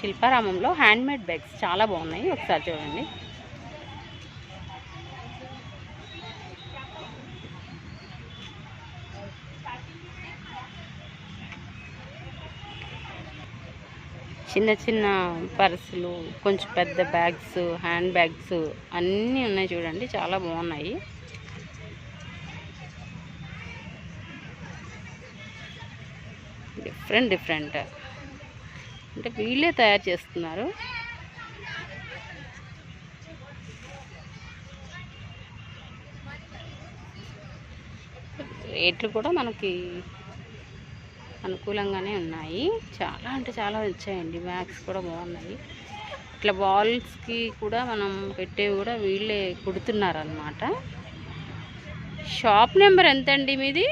శిల్పారామంలో handmade bags చాలా బాగున్నాయి, ఒకసారి చూడండి. చిన్న చిన్న పర్సులు, కొంచెం పెద్ద బ్యాగ్స్, హ్యాండ్ బ్యాగ్స్ అన్నీ ఉన్నాయి చూడండి, చాలా బాగున్నాయి. డిఫరెంట్ అంటే వీళ్ళే తయారు చేస్తున్నారు. రేట్లు కూడా మనకి అనుకూలంగానే ఉన్నాయి. చాలా అంటే చాలా వచ్చాయండి. బ్యాగ్స్ కూడా బాగున్నాయి. ఇట్లా వాల్స్కి కూడా మనం పెట్టేవి కూడా వీళ్ళే కుడుతున్నారు అన్నమాట. షాప్ నెంబర్ ఎంతండి మీది?